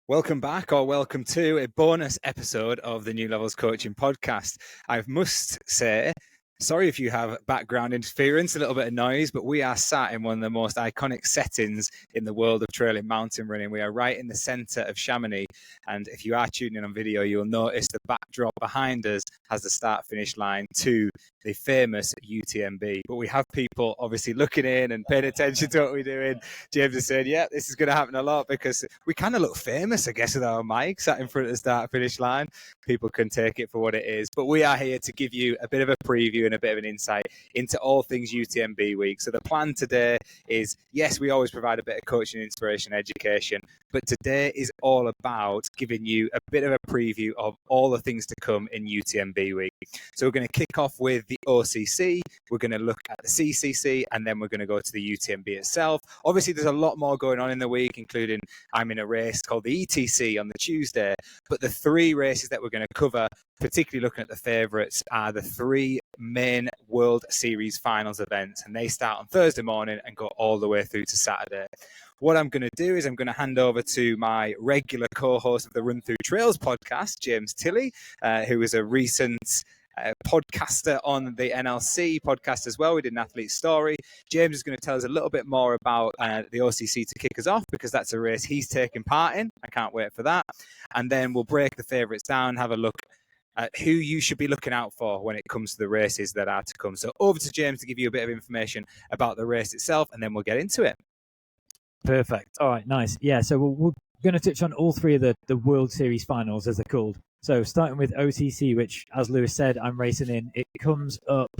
Welcome back, or welcome to a bonus episode of the New Levels Coaching Podcast. I must say, sorry if you have background interference, a little bit of noise, but we are sat in one of the most iconic settings in the world of trail and mountain running. We are right in the centre of Chamonix, and if you are tuning in on video, you'll notice the backdrop behind us has the start-finish line to the famous UTMB. But we have people obviously looking in and paying attention to what we're doing. James has said, yeah, this is going to happen a lot because we kind of look famous, I guess, with our mic sat in front of the start-finish line. People can take it for what it is. But we are here to give you a bit of a preview and a bit of an insight into all things UTMB week. So the plan today is, yes, we always provide a bit of coaching, inspiration, education, but today is all about giving you a bit of a preview of all the things to come in UTMB week. So we're going to kick off with the OCC, we're going to look at the CCC, and then we're going to go to the UTMB itself. Obviously, there's a lot more going on in the week, including I'm in a race called the ETC on the Tuesday, but the three races that we're going to cover, particularly looking at the favourites, are the three main World Series finals events, and they start on Thursday morning and go all the way through to Saturday. What I'm going to do is I'm going to hand over to my regular co-host of the RunThrough Trails Podcast, James Tilley, who is a recent podcaster on the NLC podcast as well. We did an athlete story. James is going to tell us a little bit more about the OCC to kick us off, because that's a race he's taking part in. I can't wait for that. And then we'll break the favourites down, have a look at who you should be looking out for when it comes to the races that are to come. So over to James to give you a bit of information about the race itself, and then we'll get into it. Perfect. All right, nice. Yeah, so we're going to touch on all three of the World Series finals, as they're called. So starting with OCC, which, as Lewis said, I'm racing in. It comes up,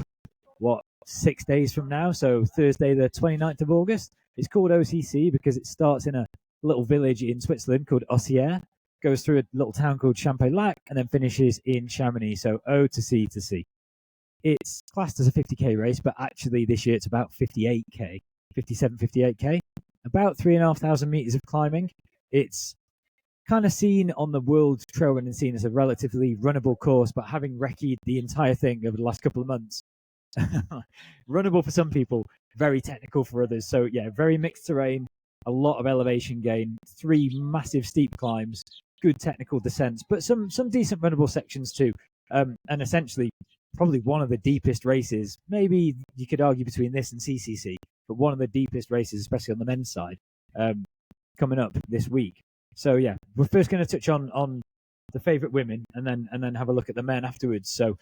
6 days from now? So Thursday, the 29th of August. It's called OCC because it starts in a little village in Switzerland called Ossier, goes through a little town called Champex-Lac, and then finishes in Chamonix. So O to C to C. It's classed as a 50k race, but actually this year it's about 58k, 58k. About 3,500 meters of climbing. It's kind of seen on the world trail running scene as a relatively runnable course, but having recce'd the entire thing over the last couple of months, runnable for some people, very technical for others. So yeah, very mixed terrain, a lot of elevation gain, 3 massive steep climbs, good technical descents, but some decent runnable sections too. And essentially, probably one of the deepest races, maybe you could argue between this and CCC, but one of the deepest races, especially on the men's side, coming up this week. So yeah, we're first going to touch on the favourite women, and then have a look at the men afterwards. So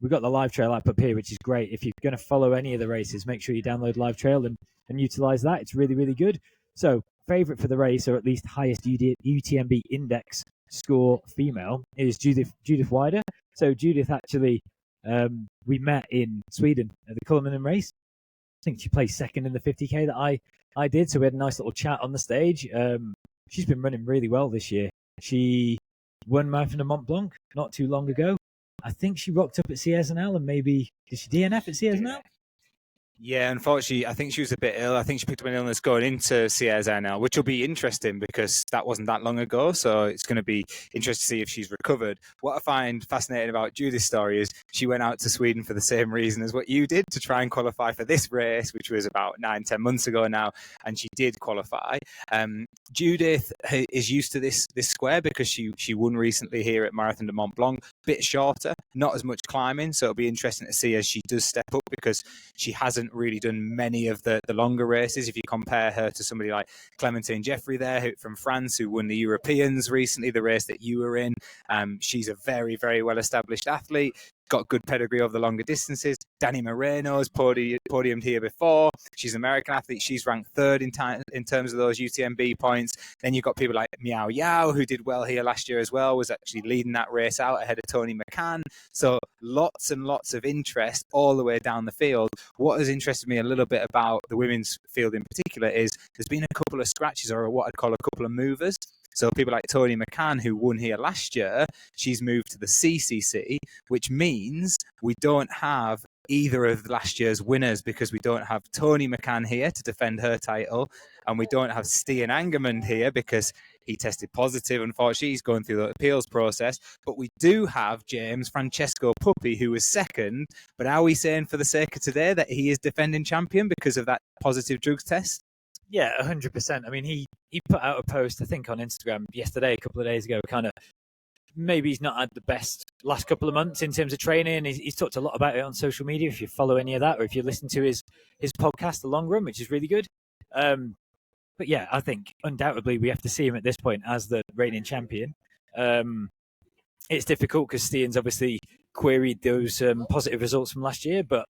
we've got the Live Trail app up here, which is great. If you're going to follow any of the races, make sure you download Live Trail and utilise that. It's really, really good. So favourite for the race, or at least highest UTMB index score female, is Judith Wider. So Judith actually, we met in Sweden at the Kulmanen race. I think she placed second in the 50k that I did. So we had a nice little chat on the stage. She's been running really well this year. She won Marathon de Mont Blanc not too long ago. I think she rocked up at Ciersenal, and maybe, did she DNF at Ciersenal? Yeah, unfortunately, I think she was a bit ill. I think she picked up an illness going into Ciersenal, which will be interesting because that wasn't that long ago. So it's going to be interesting to see if she's recovered. What I find fascinating about Judith's story is she went out to Sweden for the same reason as what you did, to try and qualify for this race, which was about 9-10 months ago now, and she did qualify. Judith is used to this square because she won recently here at Marathon de Mont Blanc. Bit shorter, not as much climbing, so it'll be interesting to see as she does step up, because she hasn't really done many of the longer races. If you compare her to somebody like Clementine Jeffrey there from France, who won the Europeans recently, the race that you were in, she's a very, very well-established athlete, got good pedigree over the longer distances. Danny Moreno's podiumed here before. She's an American athlete. She's ranked third in terms of those UTMB points. Then you've got people like Miao Yao, who did well here last year as well, was actually leading that race out ahead of Tony McCann. So lots and lots of interest all the way down the field. What has interested me a little bit about the women's field in particular is there's been a couple of scratches, or what I'd call a couple of movers. So people like Tony McCann, who won here last year, she's moved to the CCC, which means we don't have either of last year's winners, because we don't have Tony McCann here to defend her title, and we don't have Stian Angermund here because he tested positive. Unfortunately, he's going through the appeals process. But we do have James Francesco Puppi, who was second. But are we saying for the sake of today that he is defending champion because of that positive drugs test? Yeah, 100%. I mean, he put out a post, I think, on Instagram yesterday, a couple of days ago, kind of maybe he's not had the best last couple of months in terms of training. He's talked a lot about it on social media, if you follow any of that, or if you listen to his podcast, The Long Run, which is really good. But yeah, I think undoubtedly we have to see him at this point as the reigning champion. It's difficult because Stian's obviously queried those positive results from last year, but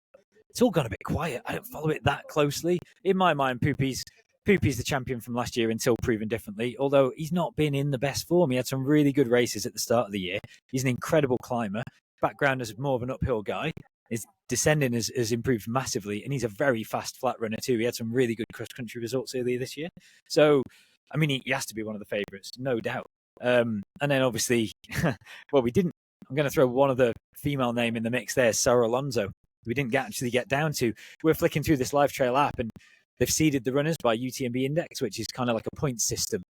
it's all gone a bit quiet. I don't follow it that closely. In my mind, Poopy's the champion from last year until proven differently, although he's not been in the best form. He had some really good races at the start of the year. He's an incredible climber. Background as more of an uphill guy. His descending has improved massively, and he's a very fast flat runner too. He had some really good cross-country results earlier this year. So, I mean, he has to be one of the favourites, no doubt. And then obviously, well, I'm going to throw one other female name in the mix there, Sarah Alonso. We didn't actually get down to. We're flicking through this Live Trail app, and they've seeded the runners by UTMB index, which is kind of like a point system,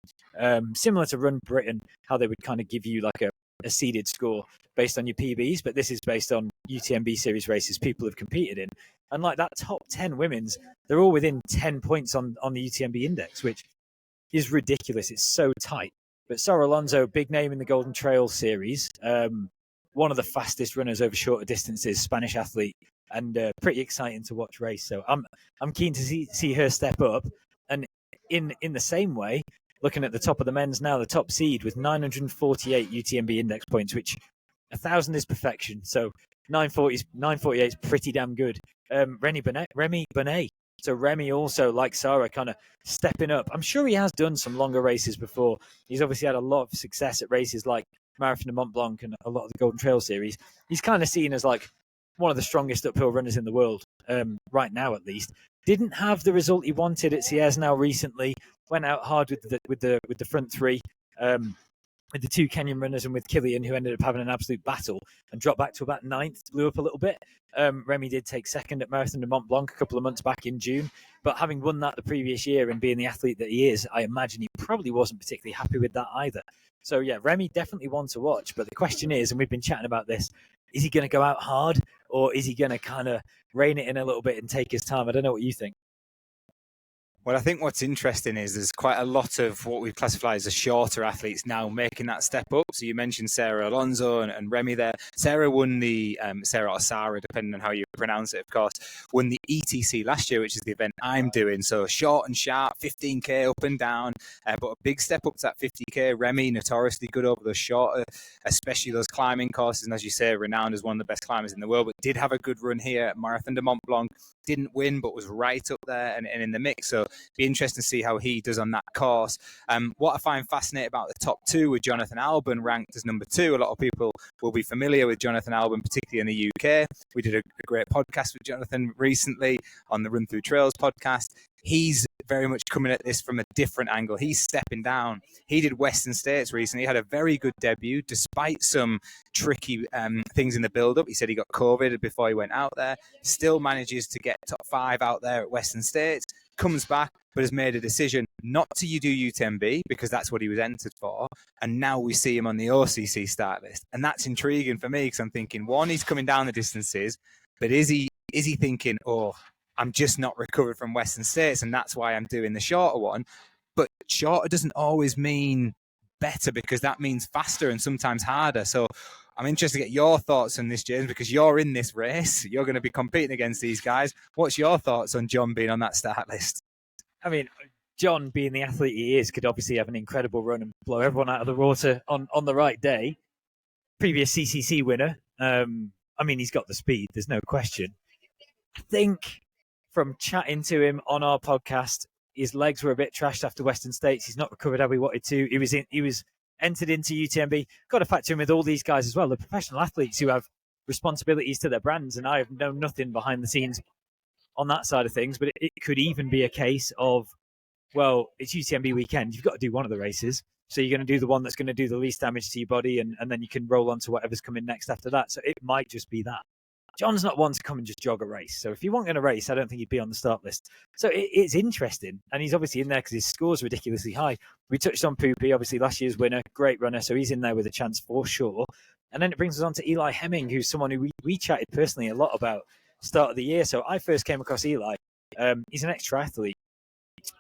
similar to Run Britain, how they would kind of give you like a seeded score based on your PBs, but this is based on UTMB series races people have competed in. And like that top 10 women's, they're all within 10 points on the UTMB index, which is ridiculous. It's so tight. But Sarah Alonso, big name in the Golden Trail series, one of the fastest runners over shorter distances, Spanish athlete, and pretty exciting to watch race. So I'm keen to see her step up. And in the same way, looking at the top of the men's now, the top seed with 948 UTMB index points, which 1,000 is perfection. So 948 is pretty damn good. Remy Bonnet. So Remy also, like Sarah, kind of stepping up. I'm sure he has done some longer races before. He's obviously had a lot of success at races like Marathon de Mont Blanc and a lot of the Golden Trail series. He's kind of seen as like one of the strongest uphill runners in the world, right now at least. Didn't have the result he wanted at Sierre now recently. Went out hard with the front three, with the two Kenyan runners and with Killian, who ended up having an absolute battle and dropped back to about 9th, blew up a little bit. Remy did take second at Marathon de Mont Blanc a couple of months back in June, but having won that the previous year and being the athlete that he is, I imagine he probably wasn't particularly happy with that either. So yeah, Remy definitely one to watch, but the question is, and we've been chatting about this, is he going to go out hard or is he going to kind of rein it in a little bit and take his time? I don't know what you think. Well, I think what's interesting is there's quite a lot of what we classify as the shorter athletes now making that step up. So you mentioned Sarah Alonso and Remy there. Sarah won the, Sarah or Sarah, depending on how you pronounce it, of course, won the ETC last year, which is the event I'm doing. So short and sharp, 15K up and down, but a big step up to that 50K. Remy, notoriously good over those shorter, especially those climbing courses. And as you say, renowned as one of the best climbers in the world, but did have a good run here at Marathon de Mont Blanc. Didn't win, but was right up there and in the mix. So be interesting to see how he does on that course. What I find fascinating about the top two with Jonathan Albon ranked as number 2. A lot of people will be familiar with Jonathan Albon, particularly in the UK. We did a great podcast with Jonathan recently on the RunThrough Trails podcast. He's very much coming at this from a different angle. He's stepping down. He did Western States recently. He had a very good debut, despite some tricky things in the build-up. He said he got COVID before he went out there. Still manages to get top 5 out there at Western States. Comes back, but has made a decision not to do UTMB because that's what he was entered for. And now we see him on the OCC start list. And that's intriguing for me because I'm thinking, one, he's coming down the distances, but is he thinking, oh, I'm just not recovered from Western States and that's why I'm doing the shorter one. But shorter doesn't always mean better because that means faster and sometimes harder. So I'm interested to get your thoughts on this, James, because you're in this race. You're going to be competing against these guys. What's your thoughts on John being on that start list? I mean, John, being the athlete he is, could obviously have an incredible run and blow everyone out of the water on the right day. Previous CCC winner. I mean, he's got the speed. There's no question. I think from chatting to him on our podcast, his legs were a bit trashed after Western States. He's not recovered how he wanted to. He was entered into UTMB. Got to factor in with all these guys as well, the professional athletes who have responsibilities to their brands, and I have known nothing behind the scenes on that side of things, but it could even be a case of, well, it's UTMB weekend. You've got to do one of the races. So you're going to do the one that's going to do the least damage to your body, and then you can roll on to whatever's coming next after that. So it might just be that. John's not one to come and just jog a race. So if he wasn't going to race, I don't think he'd be on the start list. So it's interesting. And he's obviously in there because his score's ridiculously high. We touched on Poopy, obviously last year's winner, great runner. So he's in there with a chance for sure. And then it brings us on to Eli Hemming, who's someone who we chatted personally a lot about start of the year. So I first came across Eli. He's an ex-triathlete.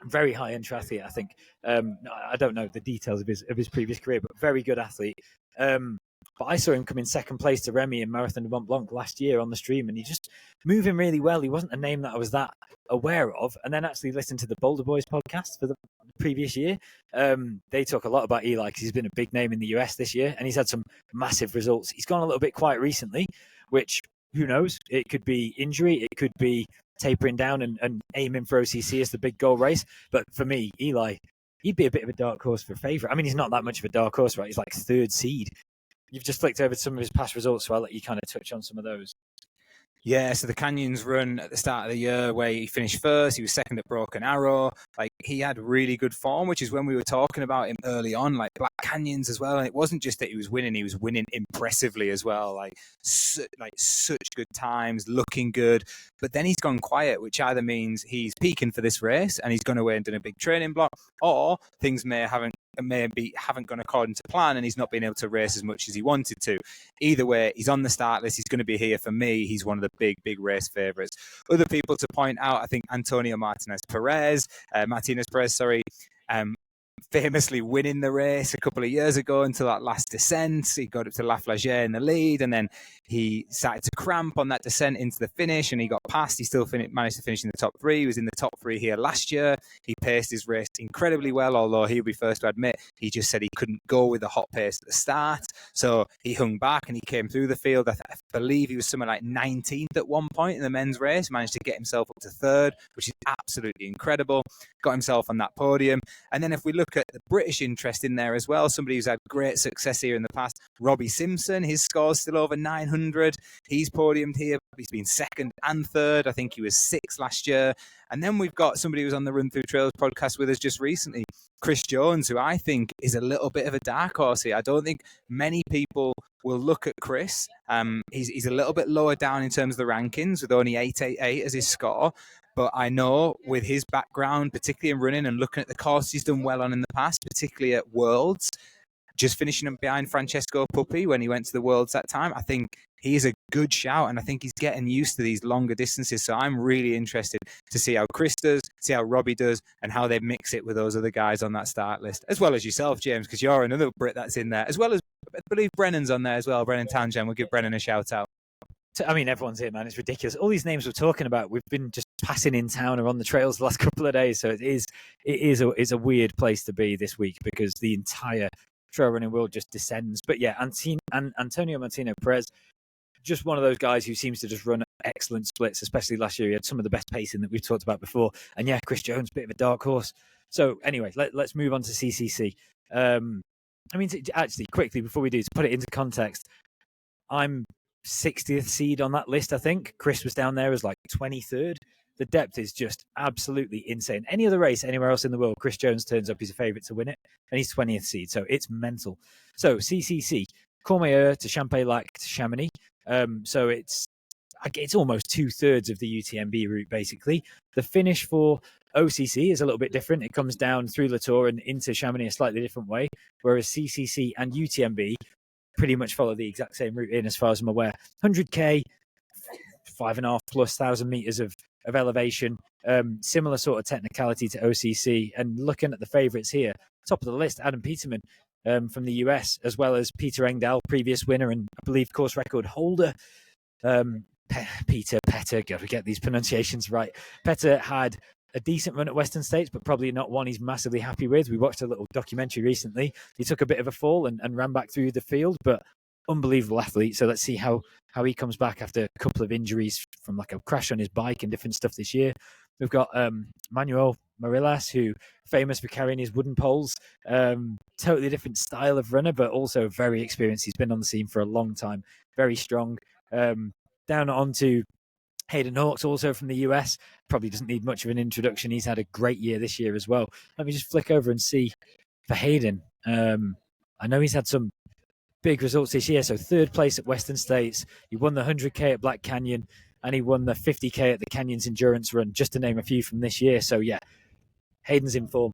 very high-end triathlete, I think. I don't know the details of his previous career, but very good athlete. But I saw him come in second place to Remy in Marathon de Mont Blanc last year on the stream, and he just moving really well. He wasn't a name that I was that aware of, and then actually listened to the Boulder Boys podcast for the previous year. They talk a lot about Eli because he's been a big name in the US this year, and he's had some massive results. He's gone a little bit quiet recently, which, who knows? It could be injury, it could be tapering down and aiming for OCC as the big goal race. But for me, Eli, he'd be a bit of a dark horse for favourite. I mean, he's not that much of a dark horse, right? He's like third seed. You've just flicked over some of his past results, so I'll let you kind of touch on some of those. Yeah, so the Canyons run at the start of the year where he finished first, he was second at Broken Arrow. Like, he had really good form, which is when we were talking about him early on, like Black Canyons as well. And it wasn't just that he was winning impressively as well. Like such good times, looking good. But then he's gone quiet, which either means he's peaking for this race and he's gone away and done a big training block, or things haven't gone according to plan and he's not been able to race as much as he wanted to. Either way, he's on the start list. He's going to be here. For me, he's one of the big race favourites. Other people to point out, I think Antonio Martinez Perez, famously winning the race a couple of years ago until that last descent. He got up to La Flagey in the lead, and then he started to cramp on that descent into the finish, and he got past. He still managed to finish in the top three. He was in the top three here last year. He paced his race incredibly well, although he'll be first to admit he just said he couldn't go with the hot pace at the start. So he hung back and he came through the field. I believe he was somewhere like 19th at one point in the men's race, managed to get himself up to third, which is absolutely incredible. Got himself on that podium. And then if we look at the British interest in there as well, somebody who's had great success here in the past, Robbie Simpson, his score's still over 900. He's podiumed here. He's been second and third. I think he was sixth last year. And then we've got somebody who was on the RunThrough Trails podcast with us just recently, Chris Jones, who I think is a little bit of a dark horse here. I don't think many people will look at Chris. He's a little bit lower down in terms of the rankings with only 888 as his score. But I know with his background, particularly in running and looking at the course he's done well on in the past, particularly at Worlds, just finishing behind Francesco Puppi when he went to the Worlds that time, I think he is a good shout, and I think he's getting used to these longer distances. So I'm really interested to see how Chris does, see how Robbie does, and how they mix it with those other guys on that start list, as well as yourself, James, because you're another Brit that's in there, as well as, I believe, Brennan's on there as well. Brennan Townsend, we'll give Brennan a shout out. I mean, everyone's here, man. It's ridiculous. All these names we're talking about, we've been just passing in town or on the trails the last couple of days. So it is a weird place to be this week because the entire trail running world just descends. But yeah, Antonio Martino Perez, just one of those guys who seems to just run excellent splits, especially last year. He had some of the best pacing that we've talked about before. And yeah, Chris Jones, bit of a dark horse. So anyway, let's move on to CCC. I mean, actually, quickly, before we do, to put it into context, I'm 60th seed on that list, I think. Chris was down there as like 23rd. The depth is just absolutely insane. Any other race anywhere else in the world, Chris Jones turns up, he's a favourite to win it, and he's 20th seed, so it's mental. So CCC, Courmayeur to Champex-Lac to Chamonix. So it's almost 2/3 of the UTMB route, basically. The finish for OCC is a little bit different. It comes down through Latour and into Chamonix a slightly different way, whereas CCC and UTMB pretty much follow the exact same route in, as far as I'm aware. 100k, 5,500+ meters of elevation, similar sort of technicality to OCC. And looking at the favourites here, top of the list, Adam Peterman from the US, as well as Peter Engdahl, previous winner and I believe course record holder. Peter, got to get these pronunciations right. Petter had a decent run at Western States, but probably not one he's massively happy with. We watched a little documentary recently. He took a bit of a fall and ran back through the field, but unbelievable athlete. So let's see how he comes back after a couple of injuries from like a crash on his bike and different stuff this year. We've got Manuel Morillas, who famous for carrying his wooden poles. Totally different style of runner, but also very experienced. He's been on the scene for a long time. Very strong. Down onto Hayden Hawks, also from the US. Probably doesn't need much of an introduction. He's had a great year this year as well. Let me just flick over and see for Hayden. I know he's had some big results this year. So 3rd place at Western States. He won the 100k at Black Canyon, and he won the 50k at the Canyons Endurance Run, just to name a few from this year. So yeah, Hayden's in form.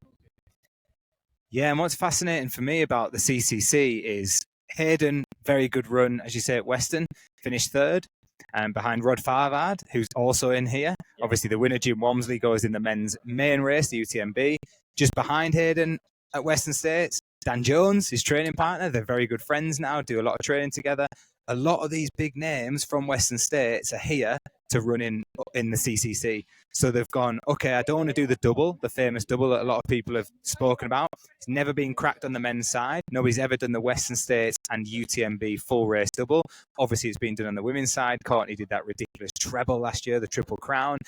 Yeah, and what's fascinating for me about the CCC is Hayden, very good run, as you say, at Western, finished 3rd. behind Rod Farvard, who's also in here. Obviously, the winner, Jim Walmsley, goes in the men's main race, the UTMB. Just behind Hayden at Western States, Dan Jones, his training partner. They're very good friends now, do a lot of training together. A lot of these big names from Western States are here to run in the CCC. So they've gone, okay, I don't want to do the double, the famous double that a lot of people have spoken about. It's never been cracked on the men's side. Nobody's ever done the Western States and UTMB full race double. Obviously, it's been done on the women's side. Courtney did that ridiculous treble last year, the Triple Crown.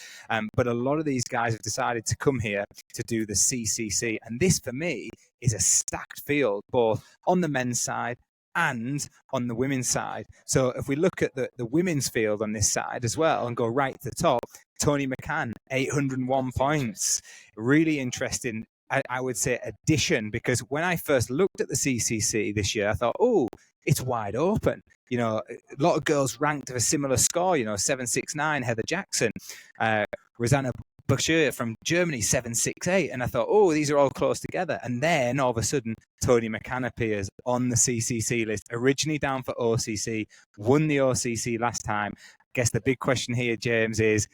But a lot of these guys have decided to come here to do the CCC. And this, for me, is a stacked field, both on the men's side and on the women's side. So if we look at the women's field on this side as well and go right to the top, Tony McCann, 801 points. Really interesting, I would say, addition, because when I first looked at the CCC this year, I thought, oh, it's wide open. You know, a lot of girls ranked of a similar score, 769, Heather Jackson, Rosanna Bashir from Germany, 768. And I thought, oh, these are all close together. And then all of a sudden, Tony McCann appears on the CCC list, originally down for OCC, won the OCC last time. I guess the big question here, James, is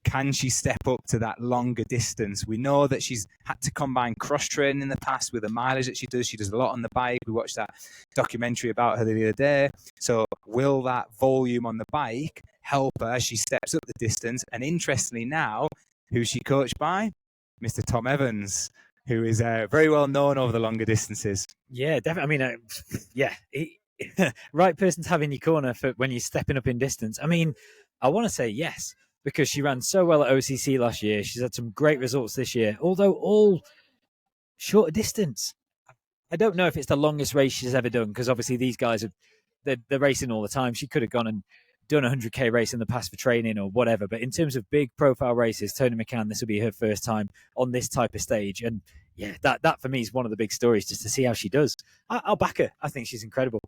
can she step up to that longer distance? We know that she's had to combine cross-training in the past with the mileage that she does. She does a lot on the bike. We watched that documentary about her the other day. So will that volume on the bike help her as she steps up the distance? And interestingly now, who's she coached by? Mr. Tom Evans, who is very well known over the longer distances. Yeah, definitely. I mean, right person to have in your corner for when you're stepping up in distance. I mean, I want to say yes, because she ran so well at OCC last year. She's had some great results this year, although all shorter distance. I don't know if it's the longest race she's ever done, because obviously these guys they're racing all the time. She could have gone and done a 100k race in the past for training or whatever, but in terms of big profile races, Tony McCann, this will be her first time on this type of stage. And yeah, that for me is one of the big stories, just to see how she does. I'll back her. I think she's incredible.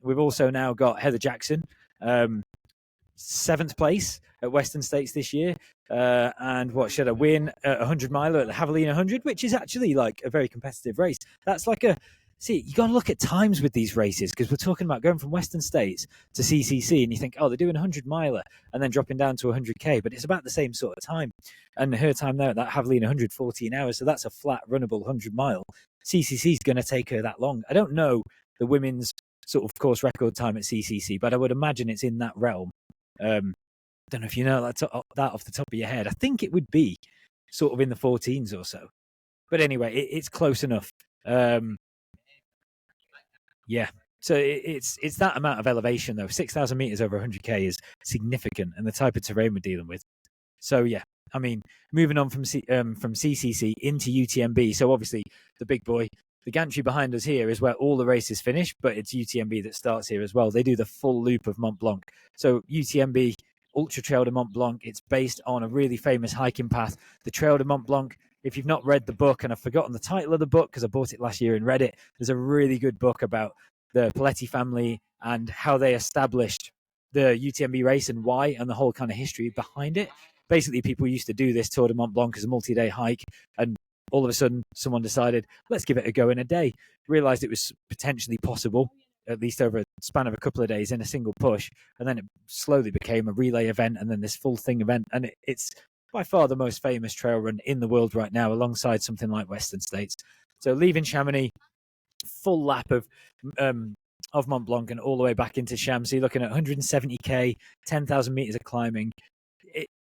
We've also now got Heather Jackson, 7th place at Western States this year, and what should I win a 100 miler at the Javelina 100, which is actually like a very competitive race. That's like you got to look at times with these races, because we're talking about going from Western States to CCC, and you think, oh, they're doing a 100 miler and then dropping down to 100k, but it's about the same sort of time. And her time there at that Javelina 100, 14 hours, so that's a flat runnable 100 mile. CCC is going to take her that long. I don't know the women's sort of course record time at CCC, but I would imagine it's in that realm. I don't know if you know that off the top of your head. I think it would be sort of in the 14s or so. But anyway, it's close enough. Yeah. So it's that amount of elevation, though. 6,000 meters over 100k is significant, and the type of terrain we're dealing with. So yeah, I mean, moving on from CCC into UTMB. So obviously the big boy, the gantry behind us here is where all the races finish, but it's UTMB that starts here as well. They do the full loop of Mont Blanc. So UTMB, Ultra Trail de Mont Blanc, it's based on a really famous hiking path, the Trail de Mont Blanc. If you've not read the book, and I've forgotten the title of the book because I bought it last year and read it, there's a really good book about the Paletti family and how they established the UTMB race and why, and the whole kind of history behind it. Basically, people used to do this Tour de Mont Blanc as a multi-day hike, and all of a sudden, someone decided, let's give it a go in a day. Realized it was potentially possible, at least over a span of a couple of days in a single push. And then it slowly became a relay event, and then this full thing event. And it's by far the most famous trail run in the world right now, alongside something like Western States. So leaving Chamonix, full lap of Mont Blanc and all the way back into Cham. So you're looking at 170k, 10,000 meters of climbing.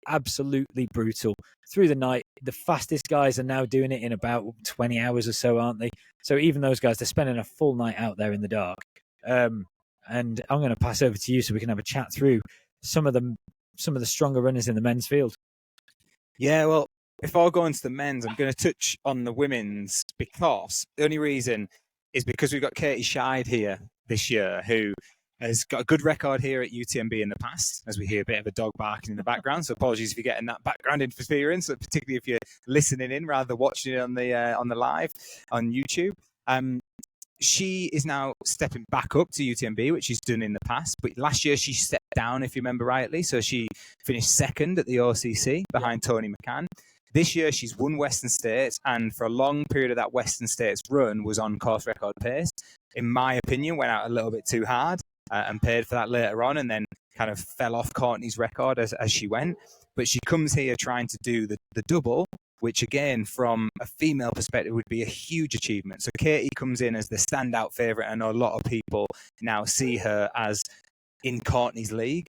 Absolutely brutal. Through the night, the fastest guys are now doing it in about 20 hours or so, aren't they? So even those guys, they're spending a full night out there in the dark. And I'm going to pass over to you so we can have a chat through some of the stronger runners in the men's field. Yeah, well, before I go into the men's, I'm going to touch on the women's, because the only reason is because we've got Katie Scheid here this year, who has got a good record here at UTMB in the past, as we hear a bit of a dog barking in the background. So apologies if you're getting that background interference, particularly if you're listening in rather than watching it on the live on YouTube. She is now stepping back up to UTMB, which she's done in the past. But last year she stepped down, if you remember rightly. So she finished second at the OCC behind Tony McCann. This year she's won Western States, and for a long period of that Western States run was on course record pace. In my opinion, went out a little bit too hard and paid for that later on. And then kind of fell off Courtney's record as she went. But she comes here trying to do the double, which again, from a female perspective, would be a huge achievement. So Katie comes in as the standout favourite. I know a lot of people now see her as in Courtney's league.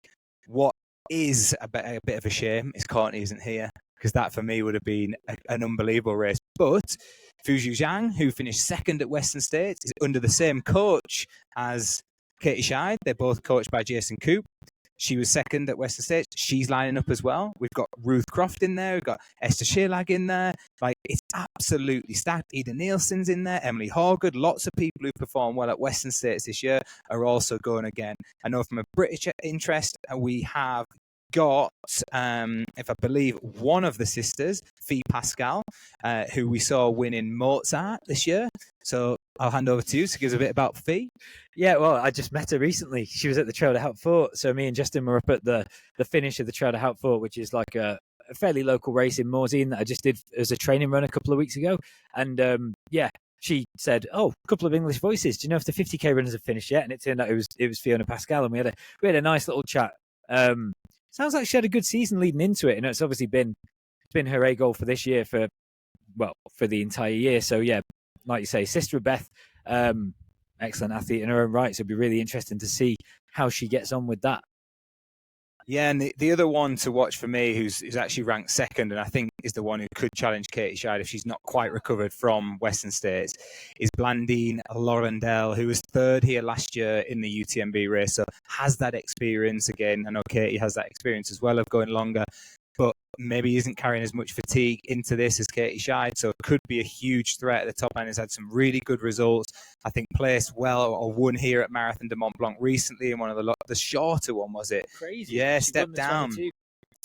What is a bit of a shame is Courtney isn't here, because that for me would have been an unbelievable race. But Fuzhou Zhang, who finished second at Western States, is under the same coach as Katie Scheid. They're both coached by Jason Koop. She was second at Western States. She's lining up as well. We've got Ruth Croft in there. We've got Esther Sheerlag in there. Like, it's absolutely stacked. Ida Nielsen's in there. Emily Horgood. Lots of people who performed well at Western States this year are also going again. I know from a British interest, we have got, if I believe, one of the sisters, Fee Pascal, who we saw winning Mozart this year. So I'll hand over to you to give us a bit about Fee. Yeah, well, I just met her recently. She was at the Trail de Hautefort. So me and Justin were up at the finish of the Trail de Hautefort, which is like a fairly local race in Morzine that I just did as a training run a couple of weeks ago. And she said, "Oh, a couple of English voices. Do you know if the 50k runners have finished yet?" And it turned out it was Fiona Pascal, and we had a nice little chat. Sounds like she had a good season leading into it, and it's obviously been her A goal for this year for the entire year. So yeah, like you say, sister of Beth, excellent athlete in her own right. So it'd be really interesting to see how she gets on with that. Yeah, and the other one to watch for me, who's actually ranked second, and I think is the one who could challenge Katie Scheid if she's not quite recovered from Western States, is Blandine Laurendale, who was third here last year in the UTMB race. So has that experience again. I know Katie has that experience as well of going longer, but maybe isn't carrying as much fatigue into this as Katie Scheid. So it could be a huge threat at the top end. Has had some really good results. I think placed well or won here at Marathon de Mont Blanc recently in one of the shorter one, was it? Crazy. Yeah, stepped down. 22.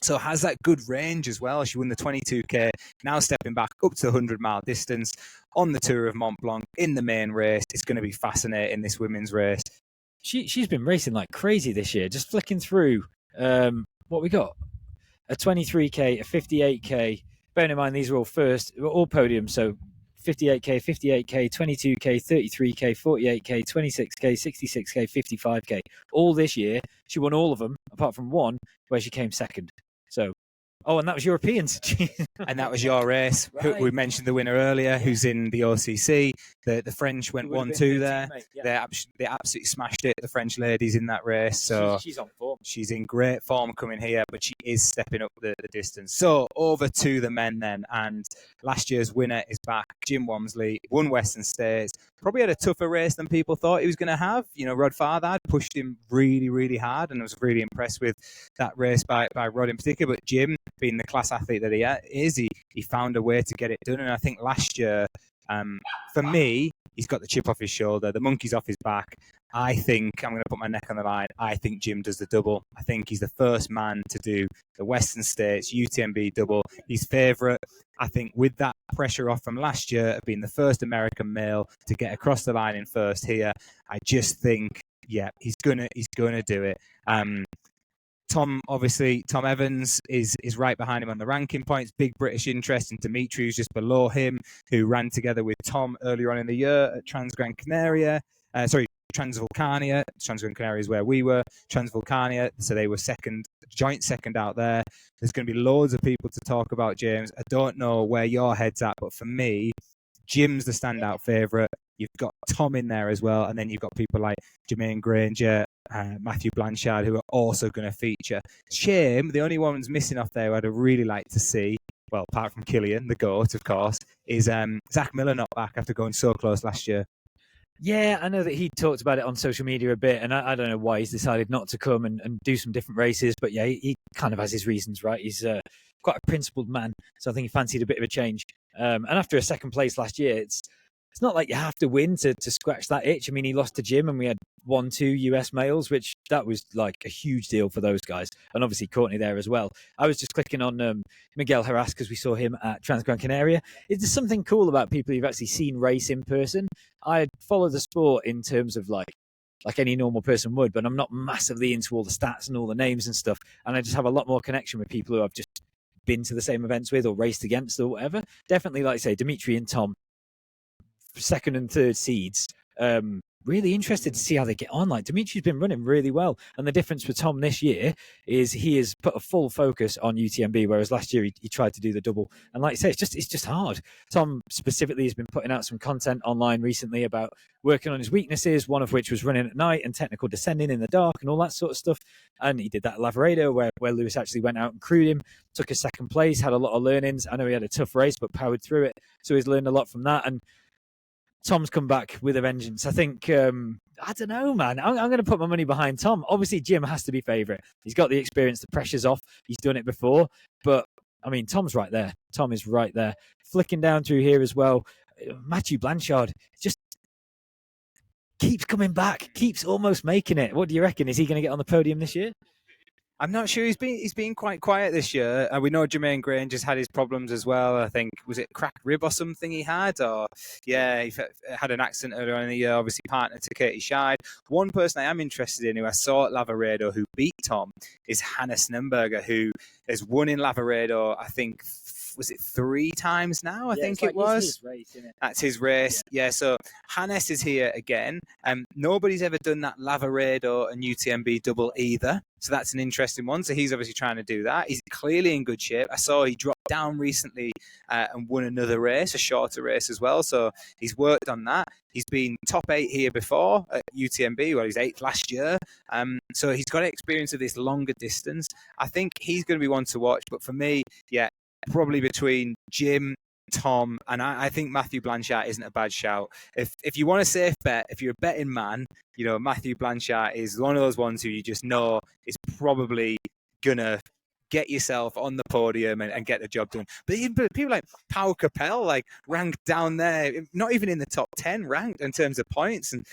So has that good range as well. She won the 22k, now stepping back up to the 100-mile distance on the Tour of Mont Blanc in the main race. It's going to be fascinating, this women's race. She's been racing like crazy this year, just flicking through what we got. A 23k, a 58k. Bearing in mind these are all podiums, so 58k, 58k, 22k, 33k, 48k, 26k, 66k, 55k. All this year, she won all of them, apart from one where she came second. So, and that was Europeans. And that was your race. Right. We mentioned the winner earlier, who's in the OCC. The French went 1-2 there. Yeah. They absolutely smashed it, the French ladies, in that race. So she's on form. She's in great form coming here, but she is stepping up the distance. So over to the men then. And last year's winner is back. Jim Walmsley won Western States. Probably had a tougher race than people thought he was going to have. You know, Rod Farthard pushed him really, really hard, and I was really impressed with that race by Rod in particular. But Jim, being the class athlete that he is, he found a way to get it done. And I think last year, for me, he's got the chip off his shoulder, the monkey's off his back. I think I'm going to put my neck on the line. I think Jim does the double. I think he's the first man to do the Western States UTMB double. He's favourite. I think with that pressure off from last year of being the first American male to get across the line in first here, I just think, yeah, he's gonna do it. Tom Evans is right behind him on the ranking points. Big British interest, and Dimitri, who's just below him, who ran together with Tom earlier on in the year at Transgran Canaria. Transvulcania. Transgran Canaria is where we were. Transvulcania, so they were joint second out there. There's going to be loads of people to talk about, James. I don't know where your head's at, but for me, Jim's the standout favourite. You've got Tom in there as well, and then you've got people like Jermaine Granger, Matthew Blanchard, who are also going to feature. Shame, the only one who's missing off there who I'd really like to see, well, apart from Killian, the GOAT, of course, is Zach Miller not back after going so close last year. Yeah, I know that he talked about it on social media a bit, and I don't know why he's decided not to come and do some different races, but yeah, he kind of has his reasons, right? He's quite a principled man, so I think he fancied a bit of a change. And after a second place last year, it's not like you have to win to scratch that itch. I mean, he lost to Jim, and we had 1-2 US males, which that was like a huge deal for those guys. And obviously Courtney there as well. I was just clicking on Miguel Heras because we saw him at Transgran Canaria. Is there something cool about people you've actually seen race in person? I follow the sport in terms of like any normal person would, but I'm not massively into all the stats and all the names and stuff. And I just have a lot more connection with people who I've just been to the same events with or raced against or whatever. Definitely, like I say, Dimitri and Tom, second and third seeds. really interested to see how they get on. Like, Dimitri's been running really well, and the difference with Tom this year is he has put a full focus on UTMB, whereas last year he tried to do the double. And like I say, it's just hard. Tom specifically has been putting out some content online recently about working on his weaknesses, one of which was running at night and technical descending in the dark and all that sort of stuff. And he did that at Lavaredo, where Lewis actually went out and crewed him, took a second place, had a lot of learnings. I know he had a tough race, but powered through it. So he's learned a lot from that. And Tom's come back with a vengeance. I think, I don't know, man. I'm going to put my money behind Tom. Obviously, Jim has to be favourite. He's got the experience. The pressure's off. He's done it before. But, I mean, Tom's right there. Tom is right there. Flicking down through here as well. Matthew Blanchard just keeps coming back, keeps almost making it. What do you reckon? Is he going to get on the podium this year? I'm not sure. He's been quite quiet this year. We know Jermaine Grange has had his problems as well. I think, was it cracked rib or something he had? Or yeah, he had an accident earlier in the year. Obviously, partner to Katie Scheid. One person I am interested in, who I saw at Lavaredo, who beat Tom, is Hannah Snenberger, who has won in Lavaredo, I think. Was it 3 times now? I think it was. His race, isn't it? That's his race. Yeah, so Hannes is here again. Nobody's ever done that Lavaredo and UTMB double either. So that's an interesting one. So he's obviously trying to do that. He's clearly in good shape. I saw he dropped down recently and won another race, a shorter race as well. So he's worked on that. He's been top 8 here before at UTMB. Well, he was 8th last year. So he's got experience of this longer distance. I think he's going to be one to watch. But for me, yeah, probably between Jim, Tom, and I think Matthew Blanchard isn't a bad shout. If you want a safe bet, if you're a betting man, you know, Matthew Blanchard is one of those ones who you just know is probably gonna get yourself on the podium and get the job done. But even people like Pau Capel, like ranked down there, not even in the top 10 ranked in terms of points, and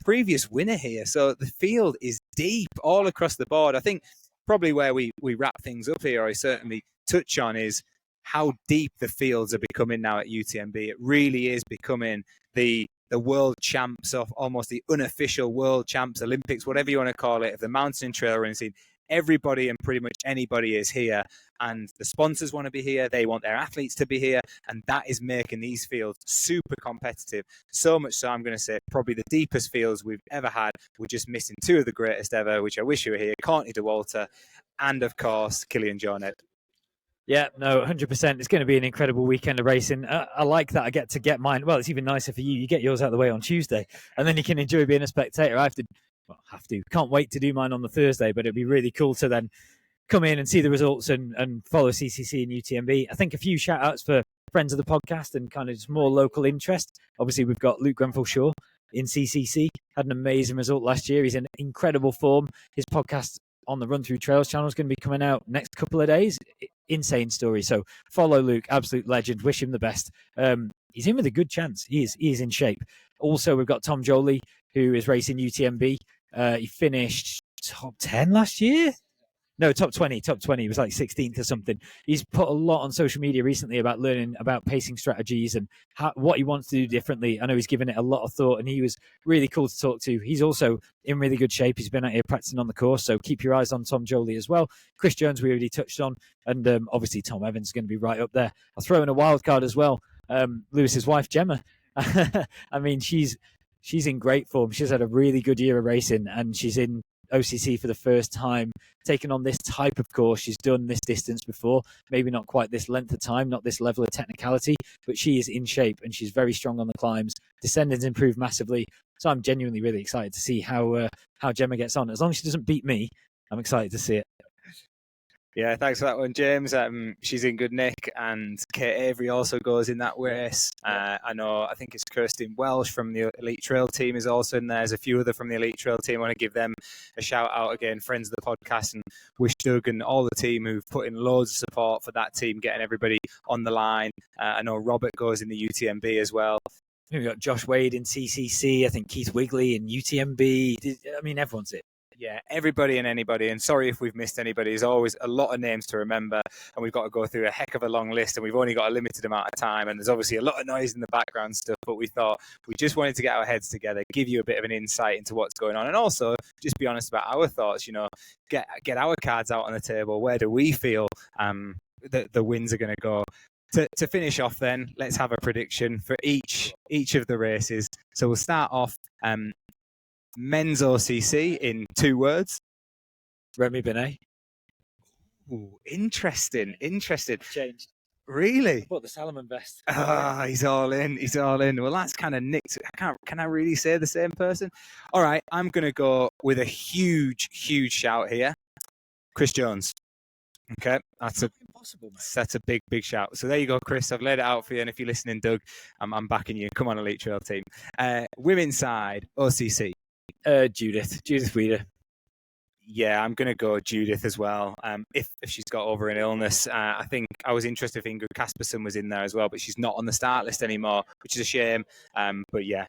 previous winner here. So the field is deep all across the board. I think probably where we wrap things up here, I certainly touch on, is how deep the fields are becoming now at UTMB. It really is becoming the world champs, of almost the unofficial world champs, Olympics, whatever you want to call it, of the mountain and trail running scene. Everybody and pretty much anybody is here, and the sponsors want to be here. They want their athletes to be here, and that is making these fields super competitive. So much so, I'm going to say probably the deepest fields we've ever had. We're just missing 2 of the greatest ever, which I wish you were here, Courtney Dauwalter and, of course, Kilian Jornet. Yeah, no, 100%. It's going to be an incredible weekend of racing. I like that I get to get mine. Well, it's even nicer for you. You get yours out of the way on Tuesday, and then you can enjoy being a spectator. Can't wait to do mine on the Thursday, but it'd be really cool to then come in and see the results and follow CCC and UTMB. I think a few shout outs for friends of the podcast and kind of just more local interest. Obviously, we've got Luke Grenfell-Shaw in CCC, had an amazing result last year. He's in incredible form. His podcast on the RunThrough Trails channel is going to be coming out next couple of days. Insane story. So follow Luke, absolute legend. Wish him the best. He's in with a good chance. He is in shape. Also, we've got Tom Jolie, who is racing UTMB. He finished top 10 last year. No, top 20. He was like 16th or something. He's put a lot on social media recently about learning about pacing strategies and what he wants to do differently. I know he's given it a lot of thought, and he was really cool to talk to. He's also in really good shape. He's been out here practicing on the course, so keep your eyes on Tom Jolie as well. Chris Jones, we already touched on, and obviously Tom Evans is going to be right up there. I'll throw in a wild card as well. Lewis's wife, Gemma. I mean, she's in great form. She's had a really good year of racing, and she's in OCC for the first time, taking on this type of course. She's done this distance before, maybe not quite this length of time, not this level of technicality, but she is in shape and she's very strong on the climbs. Descending's improved massively, so I'm genuinely really excited to see how Gemma gets on. As long as she doesn't beat me, I'm excited to see it. Yeah, thanks for that one, James. She's in good nick, and Kate Avery also goes in that race. I think it's Kirsten Welsh from the Elite Trail team is also in there. There's a few other from the Elite Trail team. I want to give them a shout out again, friends of the podcast, and wish Doug and all the team who've put in loads of support for that team, getting everybody on the line. I know Robert goes in the UTMB as well. We've got Josh Wade in CCC, I think Keith Wigley in UTMB. I mean, everyone's it. Yeah, everybody and anybody. And sorry if we've missed anybody. There's always a lot of names to remember, and we've got to go through a heck of a long list, and we've only got a limited amount of time, and there's obviously a lot of noise in the background stuff, but we thought we just wanted to get our heads together, give you a bit of an insight into what's going on, and also just be honest about our thoughts, get our cards out on the table. Where do we feel that the wins are going to go? to finish off, then let's have a prediction for each of the races. So we'll start off men's OCC in 2 words. Remy Benet. Ooh, interesting. Changed. Really? I bought the Salomon vest. He's all in. Well, that's kind of nicked. Can I really say the same person? All right, I'm going to go with a huge shout here. Chris Jones. Okay, that's impossible, mate. That's a big shout. So there you go, Chris. I've laid it out for you, and if you're listening, Doug, I'm backing you. Come on, Elite Trail team. Women's side, OCC. Judith Weeder. Yeah, I'm going to go Judith as well. If she's got over an illness, I think I was interested if Ingrid Kaspersen was in there as well, but she's not on the start list anymore, which is a shame. But yeah,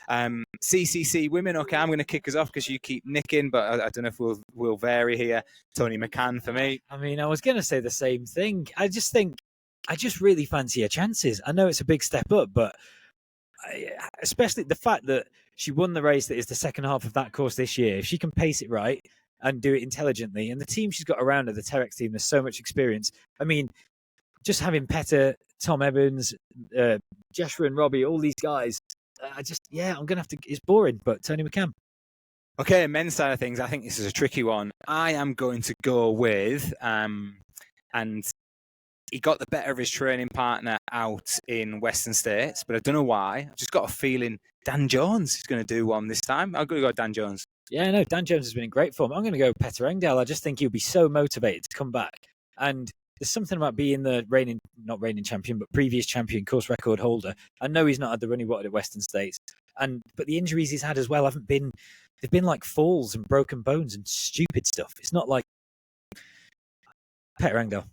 CCC women. Okay, I'm going to kick us off because you keep nicking, but I don't know if we'll vary here. Tony McCann for me. I mean, I was going to say the same thing. I just really fancy her chances. I know it's a big step up, but especially the fact that she won the race that is the second half of that course this year. If she can pace it right and do it intelligently, and the team she's got around her, the Terex team, there's so much experience. I mean, just having Petter, Tom Evans, Joshua and Robbie, all these guys, I'm going to have to, it's boring, but Tony McCann. Okay, men's side of things, I think this is a tricky one. I am going to go with, and he got the better of his training partner out in Western States, but I don't know why. I've just got a feeling Dan Jones is going to do one this time. I'm going to go Dan Jones. Yeah, no, Dan Jones has been in great form. I'm going to go Petter Engdahl. I just think he'll be so motivated to come back. And there's something about being the not reigning champion, but previous champion course record holder. I know he's not had the run he wanted at Western States. But the injuries he's had as well they've been like falls and broken bones and stupid stuff. It's not like Petter Engdahl.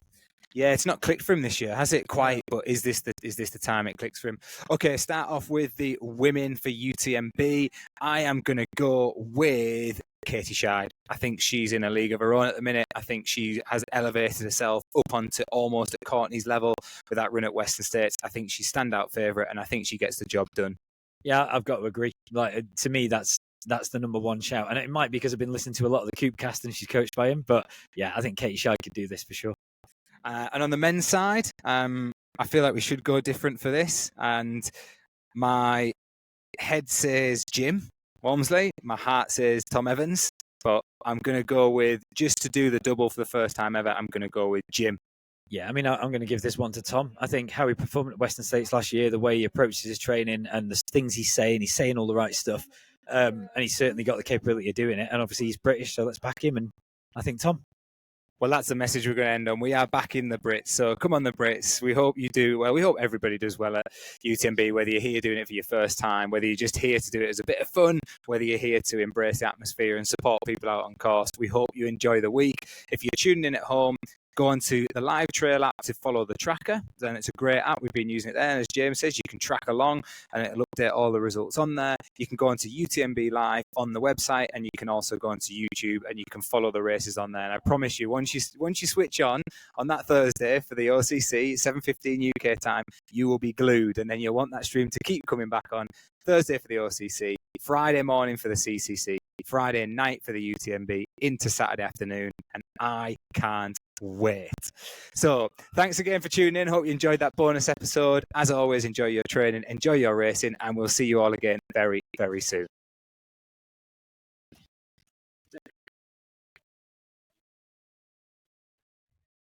Yeah, it's not clicked for him this year, has it quite? But is this the time it clicks for him? Okay, start off with the women for UTMB. I am going to go with Katie Scheid. I think she's in a league of her own at the minute. I think she has elevated herself up onto almost at Courtney's level with that run at Western States. I think she's standout favourite, and I think she gets the job done. Yeah, I've got to agree. Like, to me, that's the number one shout. And it might be because I've been listening to a lot of the Coop cast and she's coached by him. But yeah, I think Katie Scheid could do this for sure. And on the men's side, I feel like we should go different for this. And my head says Jim Walmsley. My heart says Tom Evans. But I'm going to go with, just to do the double for the first time ever, I'm going to go with Jim. Yeah, I mean, I'm going to give this one to Tom. I think how he performed at Western States last year, the way he approaches his training and the things he's saying all the right stuff. And he's certainly got the capability of doing it. And obviously he's British, so let's back him. And I think Tom. Well, that's the message we're going to end on. We are backing the Brits. So come on, the Brits. We hope you do well. We hope everybody does well at UTMB, whether you're here doing it for your first time, whether you're just here to do it as a bit of fun, whether you're here to embrace the atmosphere and support people out on course. We hope you enjoy the week. If you're tuning in at home, go on to the Live Trail app to follow the tracker. Then it's a great app. We've been using it there. And as James says, you can track along and it'll update all the results on there. You can go onto UTMB Live on the website, and you can also go onto YouTube and you can follow the races on there. And I promise you, once you switch on that Thursday for the OCC, 7:15 UK time, you will be glued, and then you'll want that stream to keep coming back on. Thursday for the OCC, Friday morning for the CCC, Friday night for the UTMB, into Saturday afternoon, and I can't wait. So thanks again for tuning in. Hope you enjoyed that bonus episode. As always, enjoy your training, enjoy your racing, and we'll see you all again very, very soon.